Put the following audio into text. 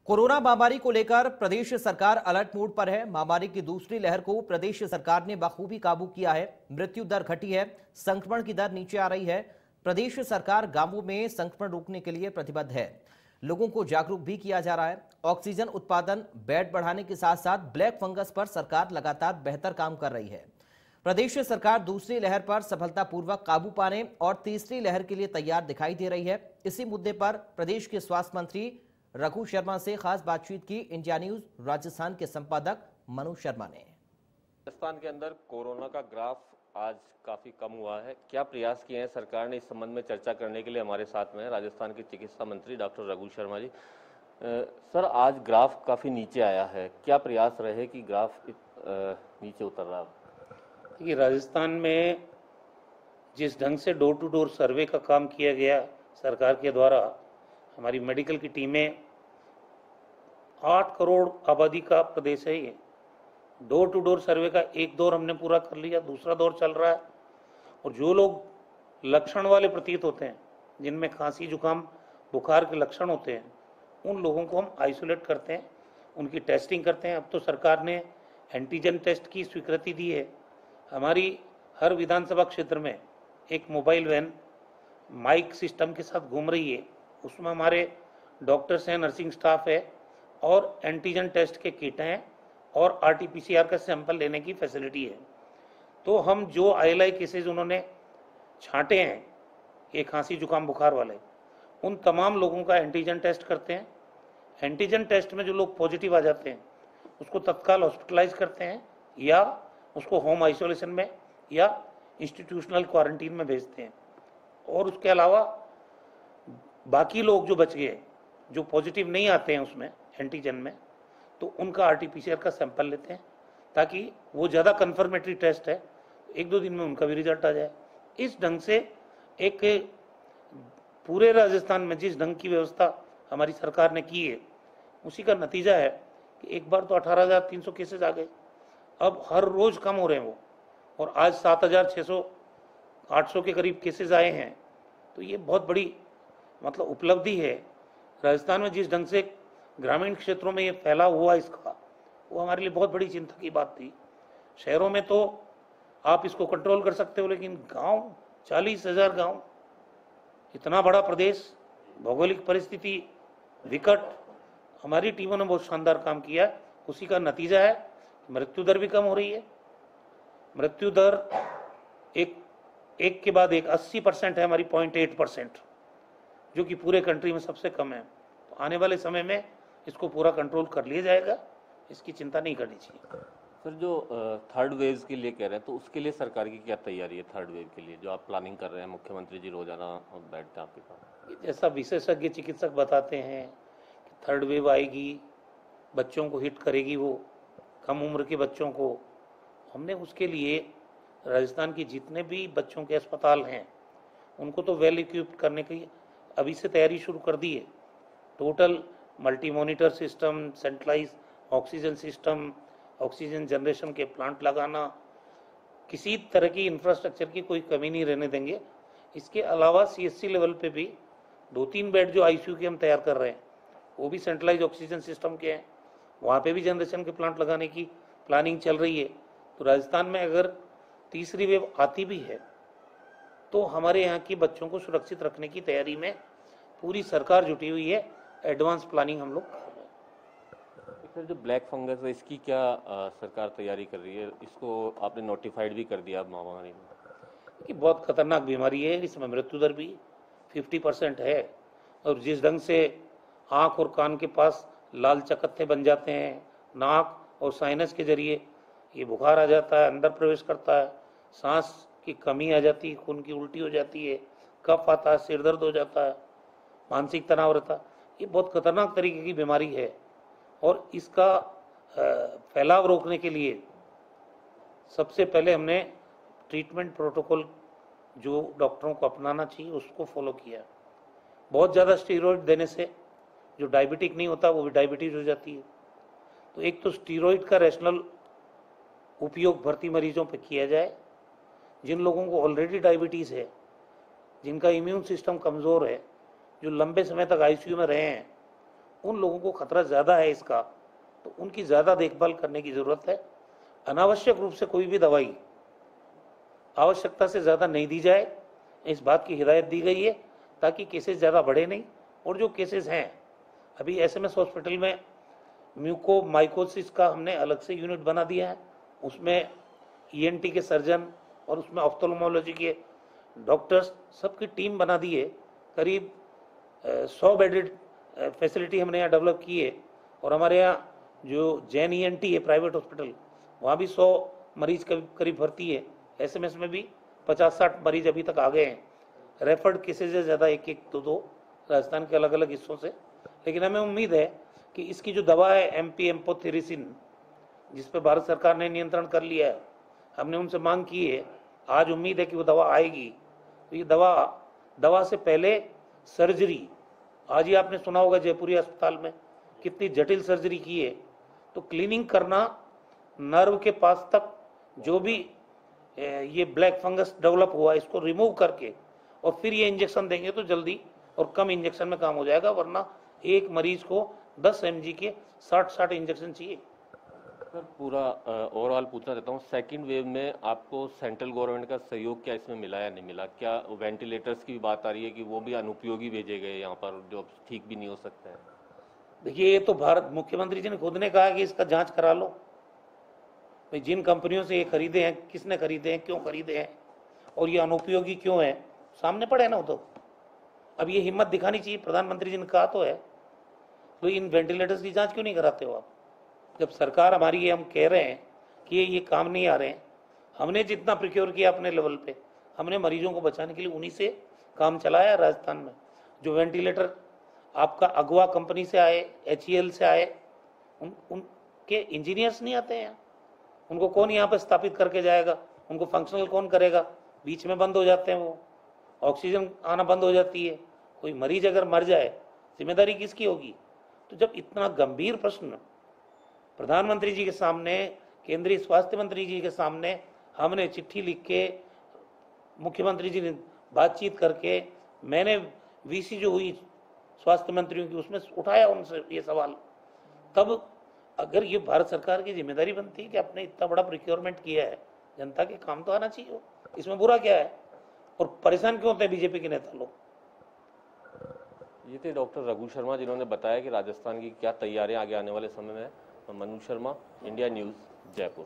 Corona महामारी को लेकर प्रदेश सरकार अलर्ट मोड पर है। महामारी की दूसरी लहर को प्रदेश सरकार ने बखूबी काबू किया है। मृत्यु दर घटी है, संक्रमण की दर नीचे आ रही है। प्रदेश सरकार गांवों में संक्रमण रोकने के लिए प्रतिबद्ध है। लोगों को जागरूक भी किया जा रहा है। ऑक्सीजन उत्पादन, बेड बढ़ाने के साथ साथ ब्लैक फंगस पर सरकार लगातार बेहतर काम कर रही है। प्रदेश सरकार दूसरी लहर पर सफलतापूर्वक काबू पाने और तीसरी लहर के लिए तैयार दिखाई दे रही है। इसी मुद्दे पर प्रदेश के स्वास्थ्य मंत्री रघु शर्मा से खास बातचीत की इंडिया न्यूज राजस्थान के संपादक मनु शर्मा ने। राजस्थान के अंदर कोरोना का ग्राफ आज काफी कम हुआ है। क्या प्रयास किए हैं सरकार ने, इस संबंध में चर्चा करने के लिए हमारे साथ में है राजस्थान के चिकित्सा मंत्री डॉक्टर रघु शर्मा जी। सर, आज ग्राफ काफी नीचे आया है, क्या प्रयास रहे कि ग्राफ नीचे उतर रहा है? देखिए, राजस्थान में जिस ढंग से डोर टू डोर सर्वे का काम किया गया सरकार के द्वारा, हमारी मेडिकल की टीमें 8 करोड़ आबादी का प्रदेश है ये। डोर टू डोर सर्वे का एक दौर हमने पूरा कर लिया, दूसरा दौर चल रहा है। और जो लोग लक्षण वाले प्रतीत होते हैं, जिनमें खांसी जुकाम बुखार के लक्षण होते हैं, उन लोगों को हम आइसोलेट करते हैं, उनकी टेस्टिंग करते हैं। अब तो सरकार ने एंटीजन टेस्ट की स्वीकृति दी है। हमारी हर विधानसभा क्षेत्र में एक मोबाइल वैन माइक सिस्टम के साथ घूम रही है। उसमें हमारे डॉक्टर्स हैं, नर्सिंग स्टाफ है और एंटीजन टेस्ट के किट हैं और आरटीपीसीआर का सैंपल लेने की फैसिलिटी है। तो हम जो आईएलआई केसेज उन्होंने छांटे हैं, ये खांसी जुकाम बुखार वाले, उन तमाम लोगों का एंटीजन टेस्ट करते हैं। एंटीजन टेस्ट में जो लोग पॉजिटिव आ जाते हैं उसको तत्काल हॉस्पिटलाइज करते हैं या उसको होम आइसोलेशन में या इंस्टीट्यूशनल क्वारंटीन में भेजते हैं। और उसके अलावा बाकी लोग जो बच गए, जो पॉजिटिव नहीं आते हैं उसमें एंटीजन में, तो उनका आरटीपीसीआर का सैंपल लेते हैं ताकि वो ज़्यादा कन्फर्मेटरी टेस्ट है, 1-2 दिन में उनका भी रिजल्ट आ जाए। इस ढंग से एक पूरे राजस्थान में जिस ढंग की व्यवस्था हमारी सरकार ने की है, उसी का नतीजा है कि एक बार तो 18,300 केसेज आ गए, अब हर रोज कम हो रहे हैं वो, और आज 7,600-800 के करीब केसेज आए हैं। तो ये बहुत बड़ी मतलब उपलब्धि है। राजस्थान में जिस ढंग से ग्रामीण क्षेत्रों में ये फैलाव हुआ इसका, वो हमारे लिए बहुत बड़ी चिंता की बात थी। शहरों में तो आप इसको कंट्रोल कर सकते हो, लेकिन गांव, 40,000 गांव, इतना बड़ा प्रदेश, भौगोलिक परिस्थिति विकट, हमारी टीमों ने बहुत शानदार काम किया। उसी का नतीजा है मृत्यु दर भी कम हो रही है। मृत्यु दर एक के बाद एक 80% है हमारी, 0.8%, जो कि पूरे कंट्री में सबसे कम है। तो आने वाले समय में इसको पूरा कंट्रोल कर लिया जाएगा, इसकी चिंता नहीं करनी चाहिए। सर, जो थर्ड वेव के लिए कह रहे हैं, तो उसके लिए सरकार की क्या तैयारी है? थर्ड वेव के लिए जो आप प्लानिंग कर रहे हैं, मुख्यमंत्री जी रोजाना बैठते हैं आपके पास। जैसा विशेषज्ञ चिकित्सक बताते हैं कि थर्ड वेव आएगी, बच्चों को हिट करेगी, वो कम उम्र के बच्चों को। हमने उसके लिए राजस्थान की जितने भी बच्चों के अस्पताल हैं उनको तो वेल इक्विप्ड करने की अभी से तैयारी शुरू कर दी है। Total multi monitor system, centralize oxygen system, oxygen generation के प्लांट लगाना, किसी तरह की इंफ्रास्ट्रक्चर की कोई कमी नहीं रहने देंगे। इसके अलावा सीएचसी लेवल पे भी 2-3 बेड जो आईसीयू के हम तैयार कर रहे हैं, वो भी सेंट्रलाइज ऑक्सीजन सिस्टम के हैं। वहाँ पे भी जनरेशन के प्लांट लगाने की प्लानिंग चल रही है। तो राजस्थान में अगर तीसरी वेव आती भी है तो हमारे यहाँ की बच्चों को सुरक्षित रखने की तैयारी में पूरी सरकार जुटी हुई है। एडवांस प्लानिंग हम लोग कर रहे हैं। सर, जो ब्लैक फंगस है, इसकी क्या सरकार तैयारी कर रही है? इसको आपने नोटिफाइड भी कर दिया महामारी में? कि बहुत खतरनाक बीमारी है, इसमें मृत्यु दर भी 50% है। और जिस ढंग से आँख और कान के पास लाल चकत्ते बन जाते हैं, नाक और साइनस के जरिए ये बुखार आ जाता है, अंदर प्रवेश करता है, सांस की कमी आ जाती है, खून की उल्टी हो जाती है, कफ आता है, सिर दर्द हो जाता है, मानसिक तनाव रहता है। ये बहुत खतरनाक तरीके की बीमारी है और इसका फैलाव रोकने के लिए सबसे पहले हमने ट्रीटमेंट प्रोटोकॉल जो डॉक्टरों को अपनाना चाहिए उसको फॉलो किया। बहुत ज़्यादा स्टीरॉयड देने से जो डायबिटिक नहीं होता वो भी डायबिटीज हो जाती है। तो एक तो स्टीरॉयड का रैशनल उपयोग भर्ती मरीजों पर किया जाए। जिन लोगों को ऑलरेडी डायबिटीज़ है, जिनका इम्यून सिस्टम कमज़ोर है, जो लंबे समय तक आईसीयू में रहे हैं, उन लोगों को खतरा ज़्यादा है इसका, तो उनकी ज़्यादा देखभाल करने की ज़रूरत है। अनावश्यक रूप से कोई भी दवाई आवश्यकता से ज़्यादा नहीं दी जाए, इस बात की हिदायत दी गई है, ताकि केसेस ज़्यादा बढ़े नहीं। और जो केसेस हैं, अभी एसएमएस हॉस्पिटल में म्यूकोमाइकोसिस का हमने अलग से यूनिट बना दिया है, उसमें ईएनटी के सर्जन और उसमें ऑफ्थल्मोलॉजी के डॉक्टर्स सबकी टीम बना दी है। करीब 100 बेडेड फैसिलिटी हमने यहाँ डेवलप की है। और हमारे यहाँ जो जैन ईएनटी है प्राइवेट हॉस्पिटल, वहाँ भी 100 मरीज करीब भर्ती है। एसएमएस में भी 50-60 मरीज अभी तक आ गए हैं। रेफर्ड केसेज है ज़्यादा, 1-1, 2-2 राजस्थान के अलग अलग हिस्सों से। लेकिन हमें उम्मीद है कि इसकी जो दवा है एम्फोटेरिसिन, जिस पर भारत सरकार ने नियंत्रण कर लिया है, हमने उनसे मांग की है, आज उम्मीद है कि वो दवा आएगी। तो ये दवा से पहले सर्जरी, आज ही आपने सुना होगा जयपुरी अस्पताल में कितनी जटिल सर्जरी की है। तो क्लीनिंग करना, नर्व के पास तक जो भी ये ब्लैक फंगस डेवलप हुआ इसको रिमूव करके और फिर ये इंजेक्शन देंगे तो जल्दी और कम इंजेक्शन में काम हो जाएगा। वरना एक मरीज को 10 mg के 60 इंजेक्शन चाहिए। सर, पूरा ओवरऑल पूछना चाहता हूँ, सेकंड वेव में आपको सेंट्रल गवर्नमेंट का सहयोग क्या इसमें मिला या नहीं मिला? क्या वेंटिलेटर्स की भी बात आ रही है कि वो भी अनुपयोगी भेजे गए यहाँ पर, जो ठीक भी नहीं हो सकता है? देखिए, ये तो भारत मुख्यमंत्री जी ने खुद ने कहा कि इसका जांच करा लो भाई, जिन कंपनियों से ये खरीदे हैं, किसने खरीदे हैं, क्यों खरीदे हैं और ये अनुपयोगी क्यों है, सामने पड़े ना वो तो। अब ये हिम्मत दिखानी चाहिए, प्रधानमंत्री जी ने कहा तो है, तो इन वेंटिलेटर्स की जांच क्यों नहीं कराते हो आप? जब सरकार हमारी ये हम कह रहे हैं कि ये काम नहीं आ रहे हैं, हमने जितना प्रिक्योर किया अपने लेवल पे, हमने मरीजों को बचाने के लिए उन्हीं से काम चलाया। राजस्थान में जो वेंटिलेटर आपका अगवा कंपनी से आए, HEL से आए, उनके इंजीनियर्स नहीं आते हैं, उनको कौन यहाँ पे स्थापित करके जाएगा, उनको फंक्शनल कौन करेगा? बीच में बंद हो जाते हैं, वो ऑक्सीजन आना बंद हो जाती है। कोई मरीज अगर मर जाए, जिम्मेदारी किसकी होगी? तो जब इतना गंभीर प्रश्न प्रधानमंत्री जी के सामने, केंद्रीय स्वास्थ्य मंत्री जी के सामने हमने चिट्ठी लिख के, मुख्यमंत्री जी ने बातचीत करके, मैंने वीसी जो हुई स्वास्थ्य मंत्रियों की उसमें उठाया उनसे ये सवाल, तब अगर ये भारत सरकार की जिम्मेदारी बनती है कि आपने इतना बड़ा प्रिक्योरमेंट किया है, जनता के काम तो आना चाहिए, इसमें बुरा क्या है? और परेशान क्यों होते हैं बीजेपी के नेता लोग? ये थे डॉक्टर रघु शर्मा, जिन्होंने बताया कि राजस्थान की क्या तैयारियां आगे आने वाले समय में। Manoj Sharma, India news, Jaipur.